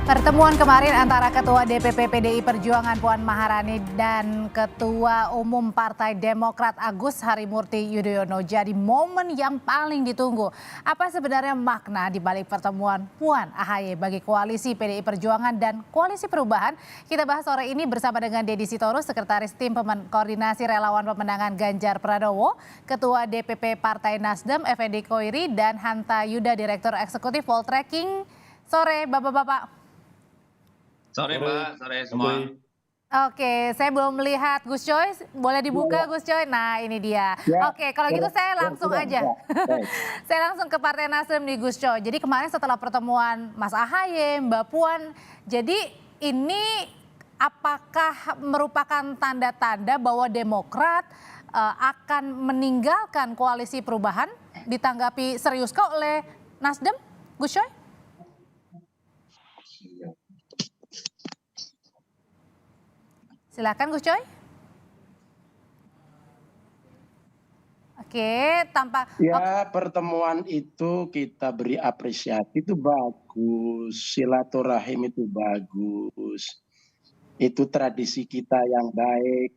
Pertemuan kemarin antara Ketua DPP PDI Perjuangan Puan Maharani dan Ketua Umum Partai Demokrat Agus Harimurti Yudhoyono jadi momen yang paling ditunggu. Apa sebenarnya makna di balik pertemuan Puan AHY bagi koalisi PDI Perjuangan dan Koalisi Perubahan? Kita bahas sore ini bersama dengan Deddy Sitorus, Sekretaris Tim Koordinasi Relawan Pemenangan Ganjar Pranowo, Ketua DPP Partai Nasdem Effendi Koiri, dan Hanta Yuda, Direktur Eksekutif Poltreking. Sore Bapak-Bapak. Sore Mbak, sore semua. Oke, saya belum melihat Gus Coy. Boleh dibuka Gus Coy? Nah ini dia. Oke, kalau gitu saya langsung aja. Saya langsung ke Partai Nasdem nih Gus Coy. Jadi kemarin setelah pertemuan Mas AHY, Mbak Puan, jadi ini apakah merupakan tanda-tanda bahwa Demokrat akan meninggalkan Koalisi Perubahan? Ditanggapi serius kok oleh Nasdem, Gus Coy? Silakan Gus Coy. Oke, tanpa pertemuan itu kita beri apresiasi, itu bagus, silaturahim itu bagus, itu tradisi kita yang baik,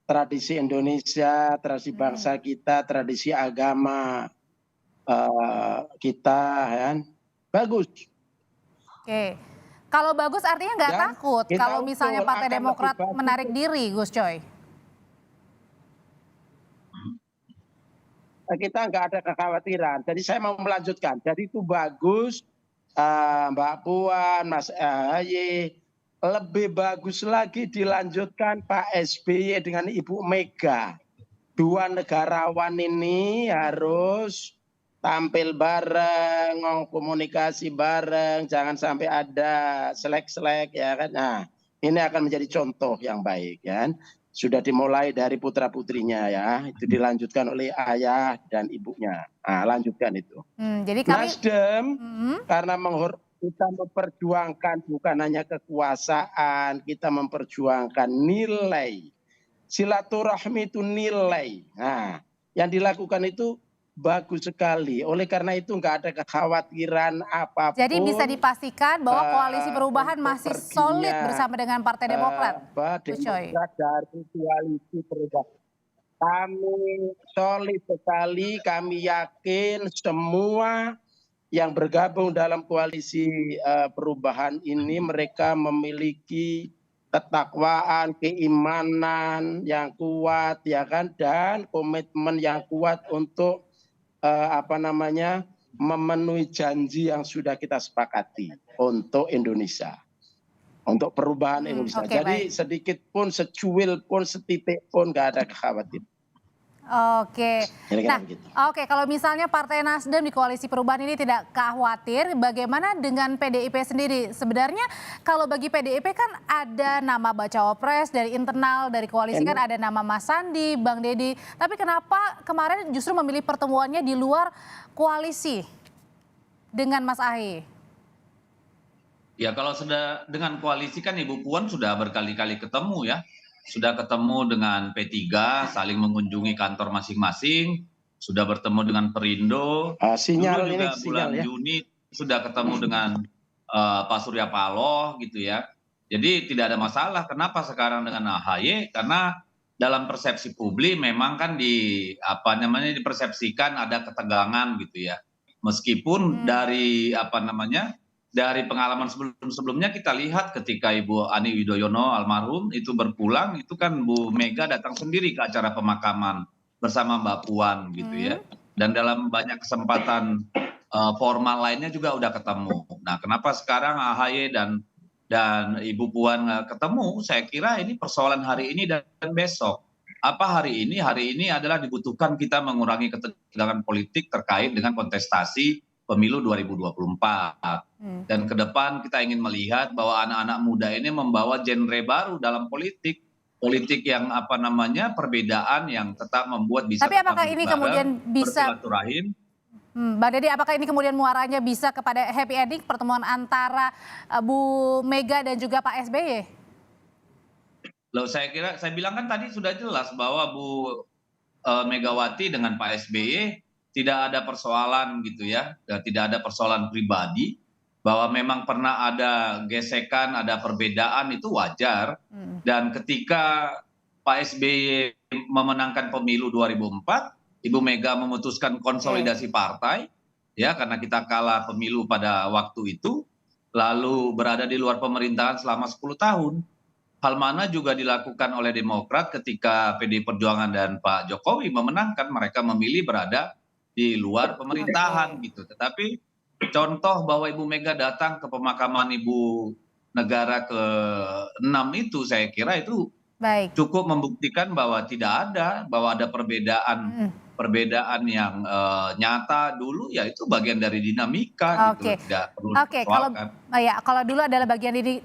tradisi Indonesia, tradisi bangsa kita, tradisi agama kita, kan bagus. Oke. Kalau bagus artinya nggak takut kalau misalnya Partai Demokrat menarik diri, Gus Coy? Kita nggak ada kekhawatiran. Jadi saya mau melanjutkan. Jadi itu bagus, Mbak Puan, Mas AHY. Lebih bagus lagi dilanjutkan Pak SBY dengan Ibu Mega. Dua negarawan ini harus tampil bareng, komunikasi bareng, jangan sampai ada selek-selek ya kan. Nah, ini akan menjadi contoh yang baik kan. Sudah dimulai dari putra-putrinya ya, itu dilanjutkan oleh ayah dan ibunya. Nah, lanjutkan itu. Jadi kami Nasdem karena kita memperjuangkan bukan hanya kekuasaan, kita memperjuangkan nilai. Silaturahmi itu nilai. Nah, yang dilakukan itu bagus sekali. Oleh karena itu nggak ada kekhawatiran apapun. Jadi bisa dipastikan bahwa Koalisi Perubahan masih solid bersama dengan Partai Demokrat. Demokrat dari Koalisi Perubahan. Kami solid sekali, kami yakin semua yang bergabung dalam Koalisi Perubahan ini mereka memiliki ketakwaan, keimanan yang kuat ya kan, dan komitmen yang kuat untuk memenuhi janji yang sudah kita sepakati untuk Indonesia, untuk perubahan Indonesia. Jadi baik. Sedikit pun, secuil pun, setitik pun nggak ada kekhawatiran. Oke. Nah, oke, kalau misalnya Partai Nasdem di Koalisi Perubahan ini tidak khawatir, bagaimana dengan PDIP sendiri? Sebenarnya kalau bagi PDIP kan ada nama bacawa pres dari internal, dari koalisi kan ada nama Mas Sandi, Bang Deddy. Tapi kenapa kemarin justru memilih pertemuannya di luar koalisi dengan Mas AHY? Ya kalau sudah dengan koalisi kan Ibu Puan sudah berkali-kali ketemu ya. Sudah ketemu dengan P3, saling mengunjungi kantor masing-masing, sudah bertemu dengan Perindo, dulu juga bulan Juni sudah ketemu dengan Pak Surya Paloh gitu ya. Jadi tidak ada masalah. Kenapa sekarang dengan AHY? Karena dalam persepsi publik memang kan dipersepsikan ada ketegangan gitu ya. Meskipun dari dari pengalaman sebelumnya kita lihat ketika Ibu Ani Yudhoyono almarhum itu berpulang, itu kan Bu Mega datang sendiri ke acara pemakaman bersama Mbak Puan gitu ya. Dan dalam banyak kesempatan formal lainnya juga udah ketemu. Nah, kenapa sekarang AHY dan Ibu Puan ketemu? Saya kira ini persoalan hari ini dan besok. Apa hari ini? Hari ini adalah dibutuhkan kita mengurangi ketegangan politik terkait dengan kontestasi pemilu 2024. Dan ke depan kita ingin melihat bahwa anak-anak muda ini membawa genre baru dalam politik yang perbedaan yang tetap membuat bisa. Tapi apakah ini kemudian bisa bersilaturahim? Mbak Deddy, apakah ini kemudian muaranya bisa kepada happy ending pertemuan antara Bu Mega dan juga Pak SBY? Loh, saya bilang kan tadi sudah jelas bahwa Bu Megawati dengan Pak SBY tidak ada persoalan gitu ya, tidak ada persoalan pribadi, bahwa memang pernah ada gesekan, ada perbedaan itu wajar. Dan ketika Pak SBY memenangkan pemilu 2004, Ibu Mega memutuskan konsolidasi partai, ya karena kita kalah pemilu pada waktu itu, lalu berada di luar pemerintahan selama 10 tahun. Hal mana juga dilakukan oleh Demokrat ketika PDI Perjuangan dan Pak Jokowi memenangkan, mereka memilih berada di luar pemerintahan gitu. Tetapi contoh bahwa Ibu Mega datang ke pemakaman Ibu Negara ke-6 itu saya kira itu Baik. cukup membuktikan bahwa tidak ada, bahwa ada perbedaan yang nyata dulu, ya itu bagian dari dinamika gitu, Oke. tidak perlu Oke, dipersoalkan. kalau dulu adalah bagian dari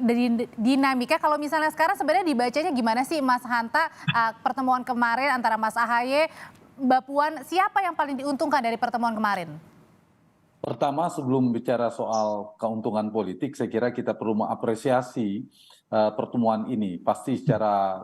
dinamika, kalau misalnya sekarang sebenarnya dibacanya gimana sih Mas Hanta, pertemuan kemarin antara Mas Ahaye, Mbak Puan, siapa yang paling diuntungkan dari pertemuan kemarin? Pertama, sebelum bicara soal keuntungan politik, saya kira kita perlu mengapresiasi pertemuan ini. Pasti secara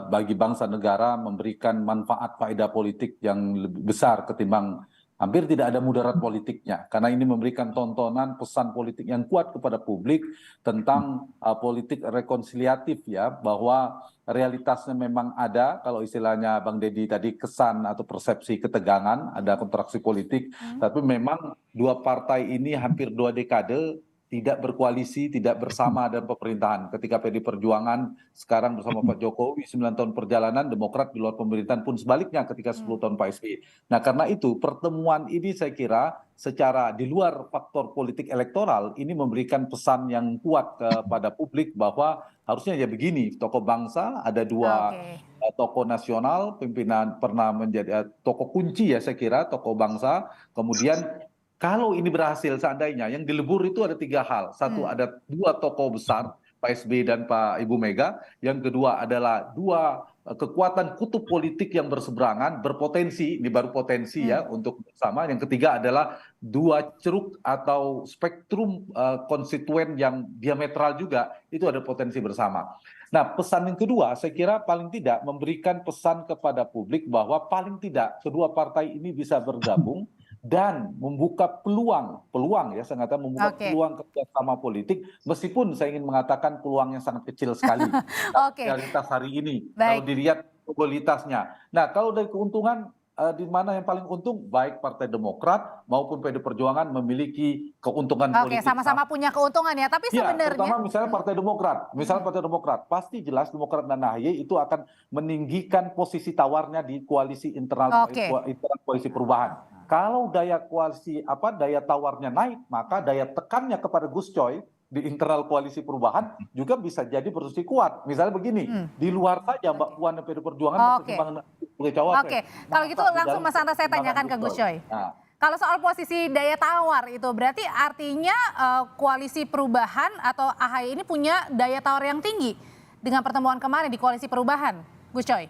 bagi bangsa negara memberikan manfaat faedah politik yang lebih besar ketimbang hampir tidak ada mudarat politiknya. Karena ini memberikan tontonan pesan politik yang kuat kepada publik tentang politik rekonsiliatif ya, bahwa realitasnya memang ada, kalau istilahnya Bang Deddy tadi kesan atau persepsi ketegangan, ada kontraksi politik, tapi memang dua partai ini hampir 2 dekade tidak berkoalisi, tidak bersama dalam pemerintahan. Ketika PDI Perjuangan sekarang bersama Pak Jokowi 9 tahun perjalanan, Demokrat di luar pemerintahan pun sebaliknya ketika 10 tahun Pak SBY. Nah karena itu pertemuan ini saya kira secara di luar faktor politik elektoral ini memberikan pesan yang kuat kepada publik bahwa harusnya ya begini, tokoh bangsa ada dua tokoh nasional, pimpinan pernah menjadi tokoh kunci ya saya kira, tokoh bangsa, kemudian kalau ini berhasil seandainya, yang dilebur itu ada 3 hal. Satu, ada 2 tokoh besar, Pak SBY dan Pak Ibu Mega. Yang kedua adalah 2 kekuatan kutub politik yang berseberangan, berpotensi, ini baru potensi ya untuk bersama. Yang ketiga adalah 2 ceruk atau spektrum konstituen yang diametral juga, itu ada potensi bersama. Nah pesan yang kedua saya kira paling tidak memberikan pesan kepada publik bahwa paling tidak kedua partai ini bisa bergabung dan membuka peluang ya saya mengatakan membuka peluang kerjasama politik, meskipun saya ingin mengatakan peluangnya sangat kecil sekali realitas hari ini kalau dilihat probabilitasnya. Nah kalau dari keuntungan di mana yang paling untung, baik Partai Demokrat maupun PDI Perjuangan memiliki keuntungan politik. Sama-sama punya keuntungan ya, tapi sebenarnya terutama misalnya Partai Demokrat, pasti jelas Demokrat dan AHY itu akan meninggikan posisi tawarnya di koalisi internal koalisi perubahan. Kalau daya tawarnya naik, maka daya tekannya kepada Gus Coy di internal koalisi perubahan juga bisa jadi posisi kuat. Misalnya begini, di luar saja Mbak Puan dan PDI Perjuangan pertimbangan sebagai cawapres. Kalau gitu langsung Mas Hanta saya tanyakan ke Gus Coy. Kalau soal posisi daya tawar itu berarti artinya koalisi perubahan atau AHY ini punya daya tawar yang tinggi dengan pertemuan kemarin di koalisi perubahan, Gus Coy.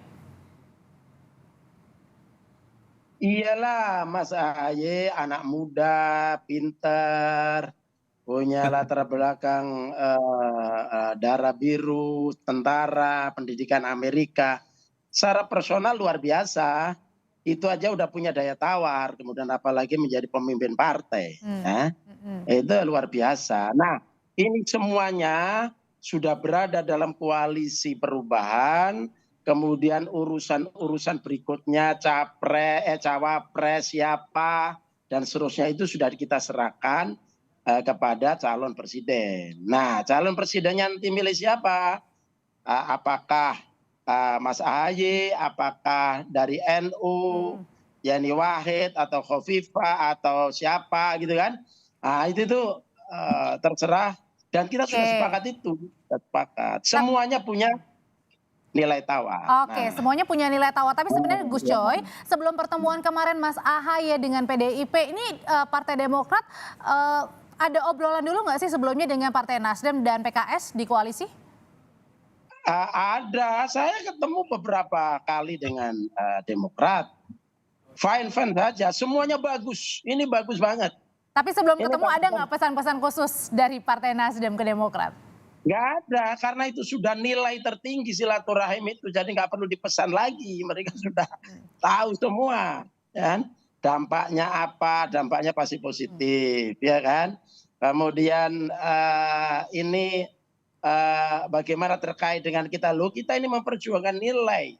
Iyalah Mas Ahaye anak muda, pinter, punya latar belakang darah biru, tentara, pendidikan Amerika. Secara personal luar biasa, itu aja udah punya daya tawar, kemudian apalagi menjadi pemimpin partai. Itu luar biasa. Nah ini semuanya sudah berada dalam koalisi perubahan. Kemudian urusan berikutnya cawapres siapa dan seterusnya itu sudah kita serahkan kepada calon presiden. Nah calon presidennya nanti milih siapa? Apakah Mas Ahaye, apakah dari NU, Yeni Wahid atau Khofifah atau siapa gitu kan? Nah itu tuh terserah dan kita sudah sepakat itu, semuanya punya nilai tawar. Semuanya punya nilai tawar. Tapi sebenarnya Gus Coy, sebelum pertemuan kemarin Mas Ahaye dengan PDIP, ini Partai Demokrat ada obrolan dulu nggak sih sebelumnya dengan Partai Nasdem dan PKS di koalisi? Ada, saya ketemu beberapa kali dengan Demokrat. Fine saja, semuanya bagus. Ini bagus banget. Tapi sebelum ketemu ada nggak pesan-pesan khusus dari Partai Nasdem ke Demokrat? Nggak ada, karena itu sudah nilai tertinggi silaturahim itu, jadi nggak perlu dipesan lagi, mereka sudah tahu semua, kan? dampaknya apa? Dampaknya pasti positif, ya kan? Kemudian ini bagaimana terkait dengan kita ini memperjuangkan nilai,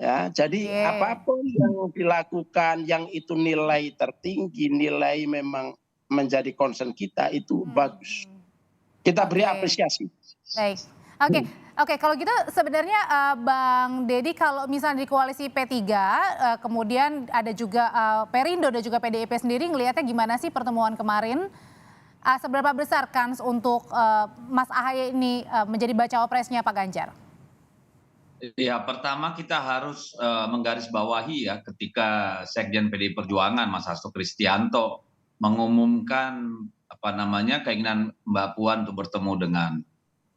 ya. Jadi Oke. apapun yang dilakukan yang itu nilai tertinggi, nilai memang menjadi concern kita itu bagus. Kita beri Oke. apresiasi. Baik. Oke, kalau gitu sebenarnya Bang Deddy, kalau misalnya di koalisi P3 kemudian ada juga Perindo dan juga PDIP sendiri, ngelihatnya gimana sih pertemuan kemarin? Seberapa besar kans untuk Mas Ahaye ini menjadi bacawa presnya Pak Ganjar? Ya, pertama kita harus menggarisbawahi ya ketika Sekjen PDI Perjuangan Mas Hasto Kristianto mengumumkan keinginan Mbak Puan untuk bertemu dengan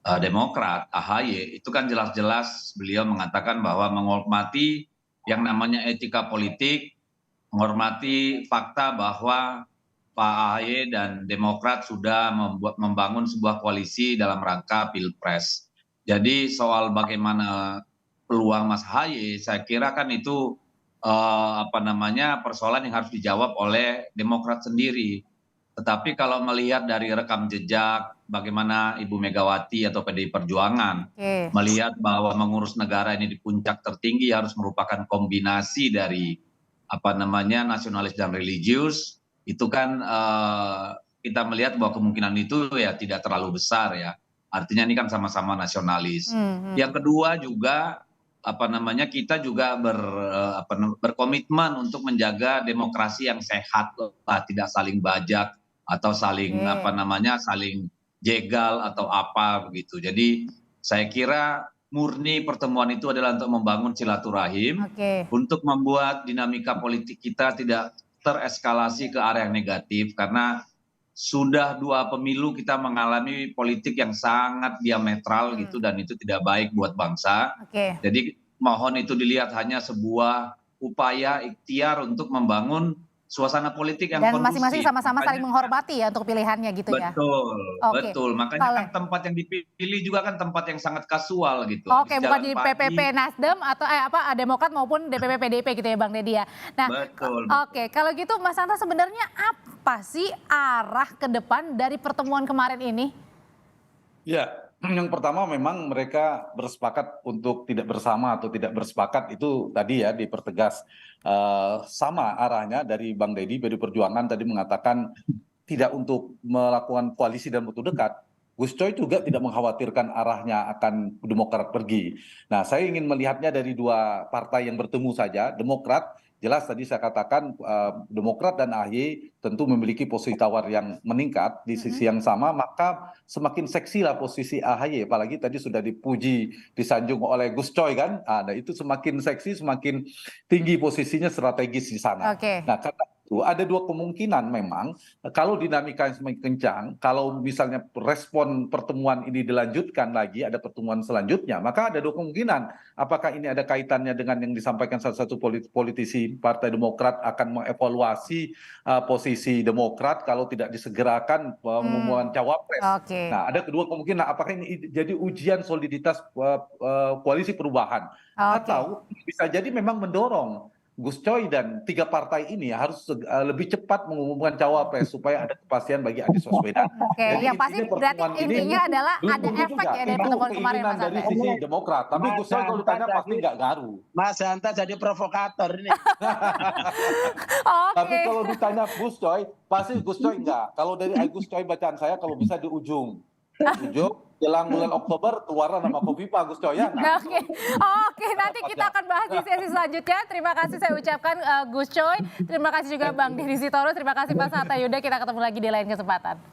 Demokrat, Ahaye, itu kan jelas-jelas beliau mengatakan bahwa menghormati yang namanya etika politik, menghormati fakta bahwa Pak Ahaye dan Demokrat sudah membangun sebuah koalisi dalam rangka Pilpres. Jadi soal bagaimana peluang Mas Ahaye, saya kira kan itu persoalan yang harus dijawab oleh Demokrat sendiri. Tetapi kalau melihat dari rekam jejak bagaimana Ibu Megawati atau PDI Perjuangan melihat bahwa mengurus negara ini di puncak tertinggi harus merupakan kombinasi dari nasionalis dan religius, itu kan kita melihat bahwa kemungkinan itu ya tidak terlalu besar ya. Artinya ini kan sama-sama nasionalis. Yang kedua juga kita juga berkomitmen untuk menjaga demokrasi yang sehat, tidak saling bajak atau saling saling jegal atau apa begitu. Jadi saya kira murni pertemuan itu adalah untuk membangun silaturahim, untuk membuat dinamika politik kita tidak tereskalasi ke arah yang negatif, karena sudah 2 pemilu kita mengalami politik yang sangat diametral gitu, dan itu tidak baik buat bangsa. Jadi mohon itu dilihat hanya sebuah upaya ikhtiar untuk membangun suasana politik yang dan kondusif. masing-masing sama-sama saling menghormati ya untuk pilihannya gitu ya. Betul. Makanya kan tempat yang dipilih juga kan tempat yang sangat kasual gitu. Bukan di PPP Nasdem atau Demokrat maupun DPP PDIP gitu ya Bang Deddy ya. Nah, kalau gitu Mas Hanta, sebenarnya apa sih arah ke depan dari pertemuan kemarin ini? Ya, yang pertama memang mereka bersepakat untuk tidak bersama atau tidak bersepakat, itu tadi ya dipertegas. Sama arahnya dari Bang Deddy, PDI Perjuangan tadi mengatakan tidak untuk melakukan koalisi dalam waktu dekat. Gus Coy juga tidak mengkhawatirkan arahnya akan Demokrat pergi. Nah, saya ingin melihatnya dari 2 partai yang bertemu saja. Demokrat, jelas tadi saya katakan Demokrat dan AHY tentu memiliki posisi tawar yang meningkat. Di sisi yang sama maka semakin seksi lah posisi AHY, apalagi tadi sudah dipuji, disanjung oleh Gus Coy kan. Nah, itu semakin seksi, semakin tinggi posisinya strategis di sana. Nah, karena itu ada 2 kemungkinan memang, kalau dinamika yang semakin kencang, kalau misalnya respon pertemuan ini dilanjutkan lagi, ada pertemuan selanjutnya, maka ada 2 kemungkinan. Apakah ini ada kaitannya dengan yang disampaikan salah satu politisi Partai Demokrat akan mengevaluasi posisi Demokrat kalau tidak disegerakan pengumuman cawapres. Nah, ada kedua kemungkinan, apakah ini jadi ujian soliditas koalisi perubahan, atau bisa jadi memang mendorong Gus Coy dan 3 partai ini harus lebih cepat mengumumkan cawapres supaya ada kepastian bagi Anies Baswedan. Yang pasti berarti intinya adalah ada efek ya dari pertemuan kemarin Mas Hanta. Dari sisi Demokrat, tapi Gus Coy kalau ditanya pasti nggak ngaruh. Mas Hanta jadi provokator ini. Tapi kalau ditanya Gus Coy, pasti Gus Coy enggak. Kalau dari Gus Coy bacaan saya, kalau bisa di ujung jelang bulan Oktober keluar nama Kofifa Gus Coy ya. Oke, nanti kita akan bahas di sesi selanjutnya. Terima kasih saya ucapkan Gus Coy. Terima kasih juga Bang Deddy Sitorus. Terima kasih Mas Hanta Yuda. Kita ketemu lagi di lain kesempatan.